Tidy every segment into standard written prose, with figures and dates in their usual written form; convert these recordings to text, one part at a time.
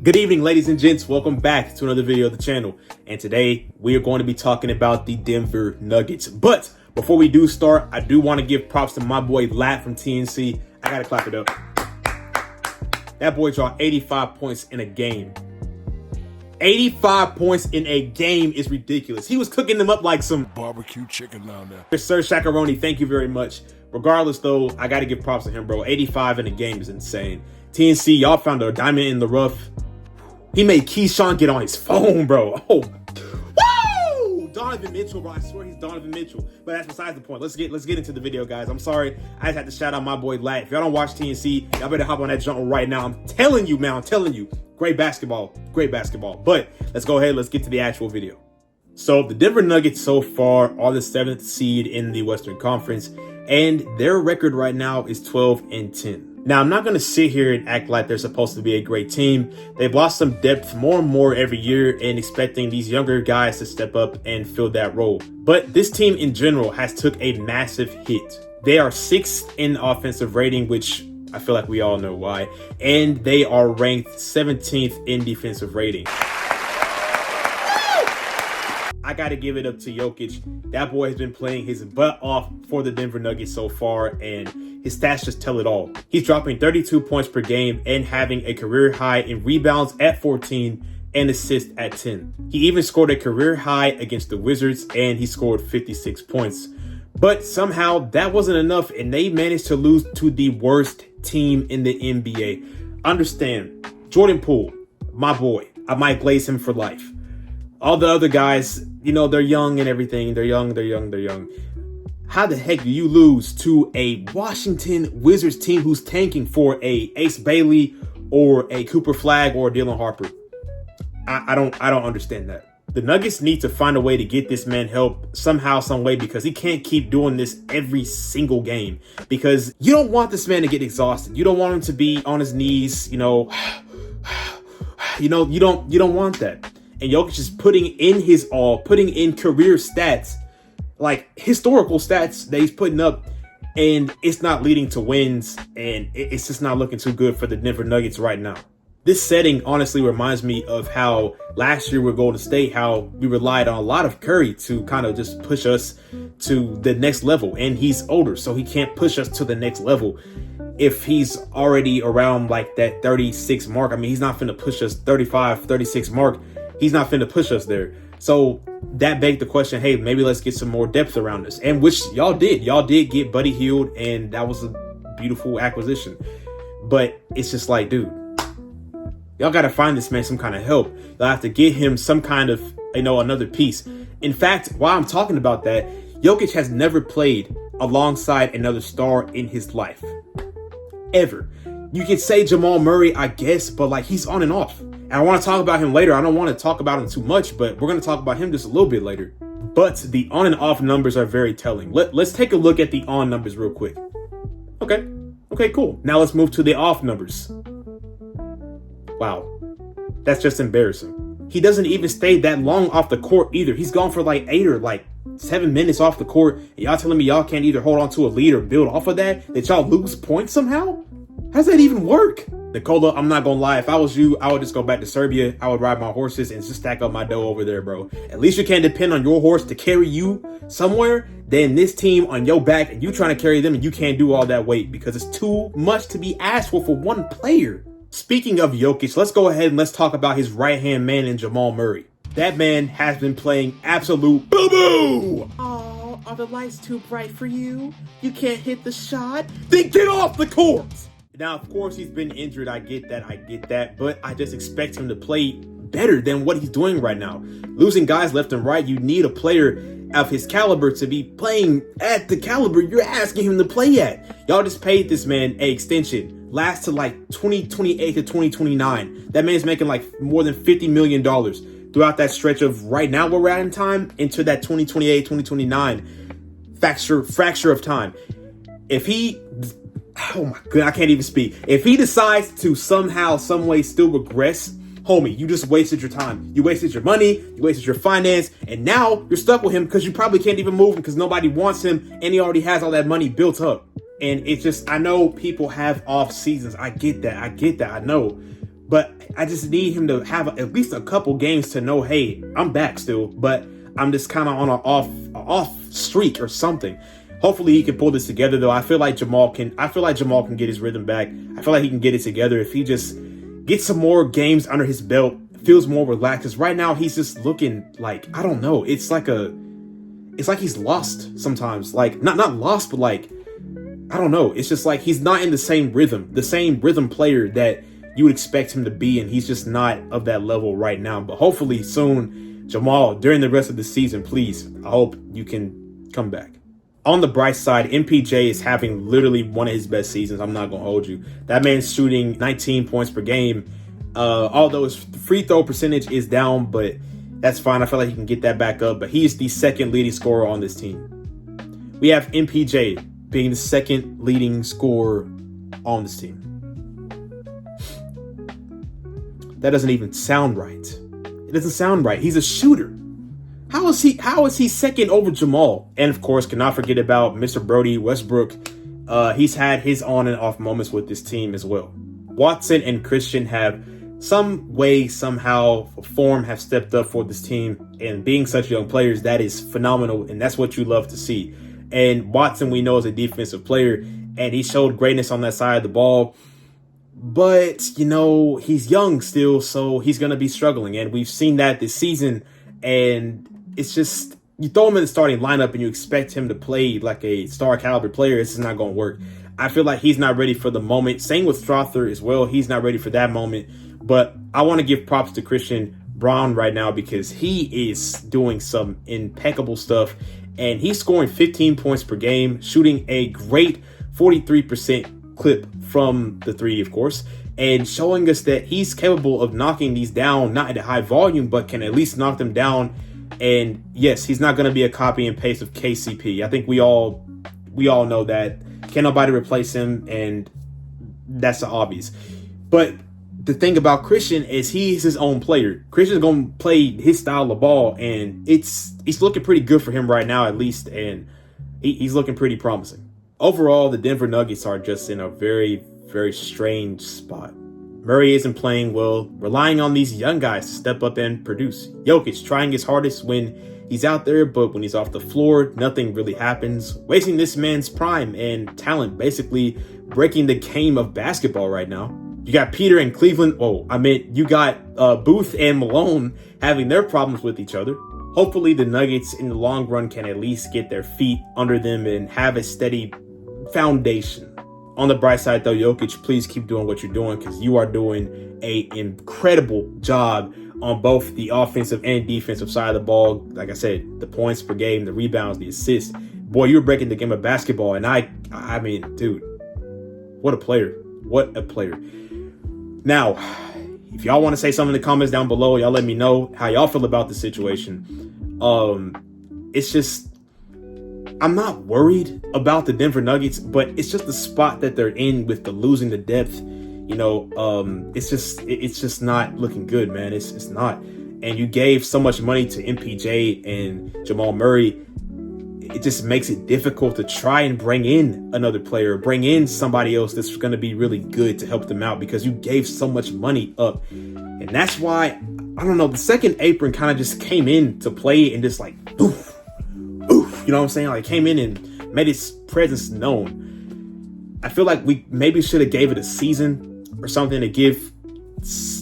Good evening, ladies and gents. Welcome back to another video of the channel. And today we are going to be talking about the Denver Nuggets. But before we do start, I do want to give props to my boy Lat from TNC. I got to clap it up. That boy dropped 85 points in a game. 85 points in a game is ridiculous. He was cooking them up like some barbecue chicken down there. Sir Shakaroni, thank you very much. Regardless, though, I got to give props to him, bro. 85 in a game is insane. TNC, y'all found a diamond in the rough. He made Keyshawn get on his phone, bro. Oh, woo! Donovan Mitchell, bro. I swear he's Donovan Mitchell. But that's besides the point. Let's get into the video, guys. I'm sorry. I just had to shout out my boy Lat. If y'all don't watch TNC, y'all better hop on that jump right now. I'm telling you, man. I'm telling you. Great basketball. Great basketball. But let's go ahead. Let's get to the actual video. So the Denver Nuggets so far are the 7th seed in the Western Conference. And their record right now is 12-10. Now, I'm not going to sit here and act like they're supposed to be a great team. They've lost some depth more and more every year and expecting these younger guys to step up and fill that role. But this team in general has took a massive hit. They are 6th in offensive rating, which I feel like we all know why. And they are ranked 17th in defensive rating. I got to give it up to Jokic. That boy has been playing his butt off for the Denver Nuggets so far, and his stats just tell it all. He's dropping 32 points per game and having a career high in rebounds at 14 and assists at 10. He even scored a career high against the Wizards, and he scored 56 points. But somehow that wasn't enough, and they managed to lose to the worst team in the NBA. Understand, Jordan Poole, my boy, I might glaze him for life. All the other guys, you know, they're young and everything. They're young. How the heck do you lose to a Washington Wizards team who's tanking for a Ace Bailey or a Cooper Flagg or a Dylan Harper? I don't understand that. The Nuggets need to find a way to get this man help somehow, some way, because he can't keep doing this every single game. Because you don't want this man to get exhausted. You don't want him to be on his knees, you don't want that. And Jokic is putting in his all, putting in career stats, like historical stats that he's putting up, and it's not leading to wins, and it's just not looking too good for the Denver Nuggets right now. This setting honestly reminds me of how last year with Golden State, how we relied on a lot of Curry to kind of just push us to the next level, and he's older, so he can't push us to the next level. If he's already around like that 36 mark, I mean, he's not finna push us 35, 36 mark. He's not finna push us there. So that begged the question, hey, maybe let's get some more depth around us. And which y'all did. Y'all did get Buddy Hield, and that was a beautiful acquisition. But it's just like, dude, y'all got to find this man some kind of help. Y'all have to get him some kind of, another piece. In fact, while I'm talking about that, Jokic has never played alongside another star in his life. Ever. You could say Jamal Murray, I guess, but like he's on and off. And I want to talk about him later. I don't want to talk about him too much, but we're going to talk about him just a little bit later. But the on and off numbers are very telling. Let's take a look at the on numbers real quick. Okay, cool. Now let's move to the off numbers. Wow. That's just embarrassing. He doesn't even stay that long off the court either. He's gone for like 8 or 7 minutes off the court. And y'all telling me y'all can't either hold on to a lead or build off of that? That y'all lose points somehow? How's that even work? Nikola, I'm not gonna lie. If I was you, I would just go back to Serbia. I would ride my horses and just stack up my dough over there, bro. At least you can't depend on your horse to carry you somewhere. Then this team on your back and you trying to carry them and you can't do all that weight because it's too much to be asked for one player. Speaking of Jokic, let's go ahead and let's talk about his right-hand man in Jamal Murray. That man has been playing absolute boo-boo. Oh, are the lights too bright for you? You can't hit the shot? Then get off the court. Now, of course, he's been injured. I get that. But I just expect him to play better than what he's doing right now. Losing guys left and right, you need a player of his caliber to be playing at the caliber you're asking him to play at. Y'all just paid this man an extension. Lasts to like 2028 to 2029. That man's making like more than $50 million throughout that stretch of right now where we're at in time into that 2028, 2029 fracture of time. If he... Oh my God, I can't even speak. If he decides to somehow, some way still regress, homie, you just wasted your time. You wasted your money, you wasted your finance, and now you're stuck with him because you probably can't even move him because nobody wants him and he already has all that money built up. And it's just, I know people have off seasons. I get that. I know. But I just need him to have at least a couple games to know, hey, I'm back still, but I'm just kind of on an off streak or something. Hopefully he can pull this together, though. I feel like Jamal can get his rhythm back. I feel like he can get it together if he just gets some more games under his belt, feels more relaxed. Because right now he's just looking like, I don't know. It's like he's lost sometimes. Like not lost, but like, I don't know. It's just like he's not in the same rhythm player that you would expect him to be, and he's just not of that level right now. But hopefully soon, Jamal, during the rest of the season, please, I hope you can come back. On the bright side, MPJ is having literally one of his best seasons. I'm not going to hold you. That man's shooting 19 points per game. Although his free throw percentage is down, but that's fine. I feel like he can get that back up. But he's the second leading scorer on this team. We have MPJ being the second leading scorer on this team. That doesn't even sound right. It doesn't sound right. He's a shooter. How is he second over Jamal? And of course, cannot forget about Mr. Brody Westbrook. He's had his on and off moments with this team as well. Watson and Christian have some way, somehow, form have stepped up for this team. And being such young players, that is phenomenal. And that's what you love to see. And Watson, we know, is a defensive player. And he showed greatness on that side of the ball. But, he's young still, so he's going to be struggling. And we've seen that this season. And it's just, you throw him in the starting lineup and you expect him to play like a star caliber player. This is not going to work. I feel like he's not ready for the moment. Same with Strother as well. He's not ready for that moment. But I want to give props to Christian Braun right now because he is doing some impeccable stuff. And he's scoring 15 points per game, shooting a great 43% clip from the three, of course, and showing us that he's capable of knocking these down, not at a high volume, but can at least knock them down. And yes, he's not going to be a copy and paste of KCP. I think we all know that. Can't nobody replace him, and that's obvious. But the thing about Christian is he's his own player. Christian's going to play his style of ball, and he's looking pretty good for him right now, at least, and he's looking pretty promising. Overall, the Denver Nuggets are just in a very, very strange spot. Murray isn't playing well, relying on these young guys to step up and produce. Jokic trying his hardest when he's out there, but when he's off the floor, nothing really happens. Wasting this man's prime and talent, basically breaking the game of basketball right now. You got Peter and Cleveland. You got Booth and Malone having their problems with each other. Hopefully the Nuggets in the long run can at least get their feet under them and have a steady foundation. On the bright side, though, Jokic, please keep doing what you're doing because you are doing an incredible job on both the offensive and defensive side of the ball. Like I said, the points per game, the rebounds, the assists. Boy, you're breaking the game of basketball. And I mean, dude, what a player. What a player. Now, if y'all want to say something in the comments down below, y'all let me know how y'all feel about the situation. It's just, I'm not worried about the Denver Nuggets, but it's just the spot that they're in with the losing the depth. It's just not looking good, man. It's not. And you gave so much money to MPJ and Jamal Murray. It just makes it difficult to try and bring in another player, bring in somebody else that's going to be really good to help them out because you gave so much money up. And that's why, I don't know, the second apron kind of just came in to play and just like, oof. You know what I'm saying? Like came in and made its presence known. I feel like we maybe should have gave it a season or something to give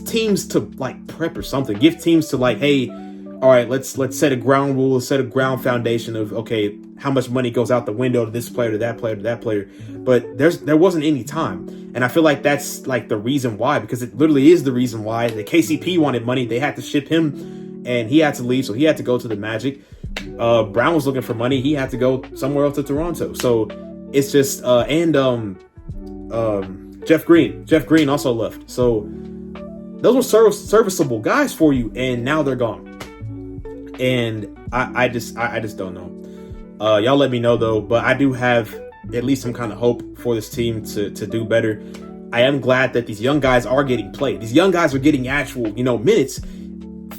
teams to like prep or something. Give teams to like, hey, all right, let's set a ground rule, set a ground foundation of, okay, how much money goes out the window to this player, to that player, to that player. But there wasn't any time. And I feel like that's like the reason why, because it literally is the reason why. The KCP wanted money. They had to ship him and he had to leave. So he had to go to the Magic. Brown was looking for money. He had to go somewhere else to Toronto. So it's just Jeff Green also left. So those were serviceable guys for you, and now they're gone. And I just don't know. Y'all let me know though. But I do have at least some kind of hope for this team to do better. I am glad that these young guys are getting played. These young guys are getting actual, minutes,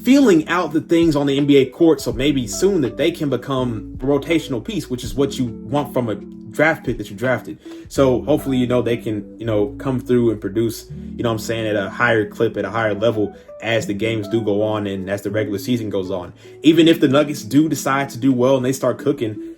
feeling out the things on the NBA court, so maybe soon that they can become a rotational piece, which is what you want from a draft pick that you drafted. So hopefully, you know, they can, you know, come through and produce, you know what I'm saying, at a higher clip, at a higher level as the games do go on and as the regular season goes on. Even if the Nuggets do decide to do well and they start cooking,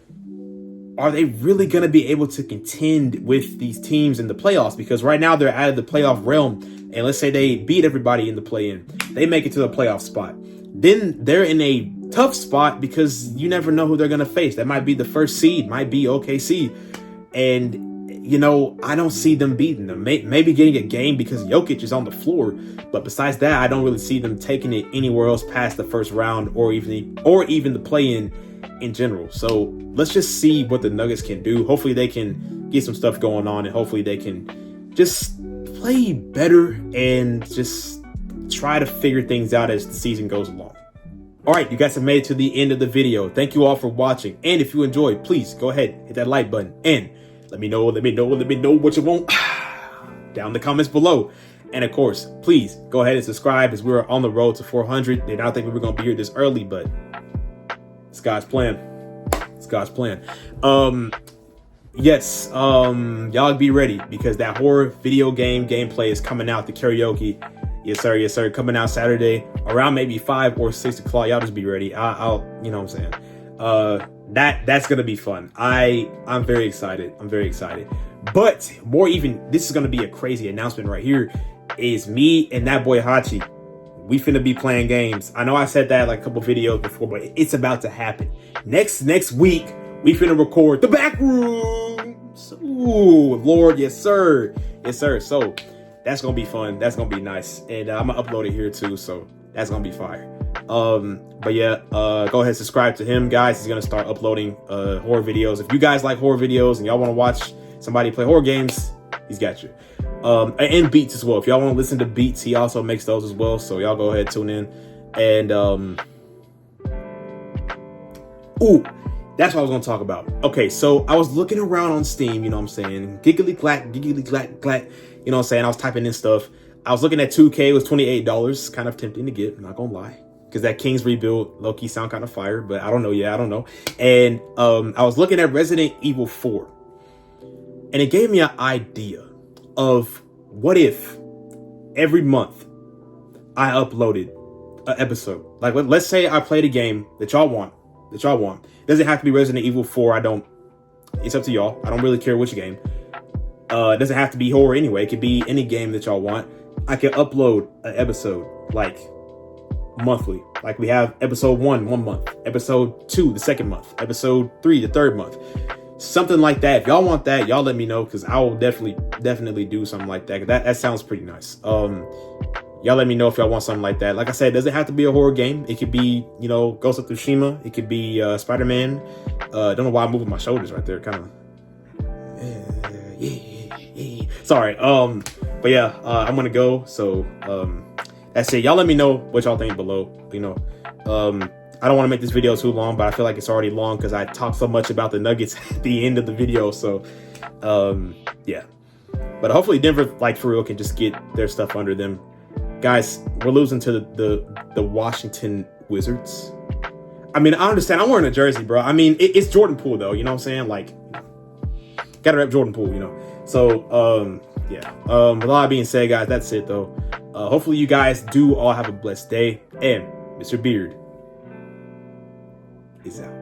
are they really going to be able to contend with these teams in the playoffs? Because right now they're out of the playoff realm. And let's say they beat everybody in the play-in. They make it to the playoff spot. Then they're in a tough spot because you never know who they're going to face. That might be the first seed, might be OKC. And, you know, I don't see them beating them. Maybe getting a game because Jokic is on the floor. But besides that, I don't really see them taking it anywhere else past the first round or even the play-in in general. So let's just see what the Nuggets can do. Hopefully they can get some stuff going on, and hopefully they can just play better and just try to figure things out as the season goes along. All right, you guys have made it to the end of the video. Thank you all for watching. And if you enjoyed, please go ahead, hit that like button and let me know what you want down in the comments below. And of course, please go ahead and subscribe as we're on the road to 400. Did not think we were going to be here this early, but it's God's plan. It's God's plan. Yes, y'all be ready because that horror video game gameplay is coming out, the karaoke. Yes, sir. Coming out Saturday around maybe 5 or 6 o'clock. Y'all just be ready. I'll you know what I'm saying? That's gonna be fun. I'm very excited. But more even, this is gonna be a crazy announcement right here. Is me and that boy Hachi. We finna be playing games. I know I said that like a couple videos before, but it's about to happen. Next week, we finna record the back rooms. Ooh, Lord, yes sir. So that's gonna be fun. That's gonna be nice, and I'm gonna upload it here too. So that's gonna be fire. But yeah, go ahead, subscribe to him, guys. He's gonna start uploading horror videos. If you guys like horror videos and y'all want to watch somebody play horror games, he's got you. And beats as well. If y'all want to listen to beats, he also makes those as well. So y'all go ahead, tune in. And that's what I was going to talk about. Okay, so I was looking around on Steam, you know what I'm saying? Giggly clack, you know what I'm saying? I was typing in stuff. I was looking at 2K, it was $28. Kind of tempting to get, I'm not going to lie. Because that King's Rebuild, low-key sound kind of fire, but I don't know. Yeah, I don't know. And I was looking at Resident Evil 4. And it gave me an idea of what if every month I uploaded an episode. Like, let's say I played a game that y'all want. It doesn't have to be Resident Evil 4. It's up to y'all. I don't really care which game. It doesn't have to be horror anyway. It could be any game that y'all want. I can upload an episode like monthly. Like we have episode 1 month, episode 2 the second month, episode 3 the third month. Something like that. If y'all want that, y'all let me know, because I will definitely do something like that. That sounds pretty nice. Y'all let me know if y'all want something like that. Like I said, it doesn't have to be a horror game. It could be, you know, Ghost of Tsushima. It could be Spider-Man. Don't know why I'm moving my shoulders right there. Kind of. Sorry. But yeah, I'm gonna go. So that's it. Y'all let me know what y'all think below. You know, I don't want to make this video too long, but I feel like it's already long because I talked so much about the Nuggets at the end of the video. So yeah. But hopefully Denver, like for real, can just get their stuff under them. Guys, we're losing to the Washington Wizards. I mean, I understand. I'm wearing a jersey, bro. I mean, it's Jordan Poole, though. You know what I'm saying? Like, gotta rep Jordan Poole, you know. So, yeah. With all that being said, guys, that's it, though. Hopefully you guys do all have a blessed day. And Mr. Beard is out.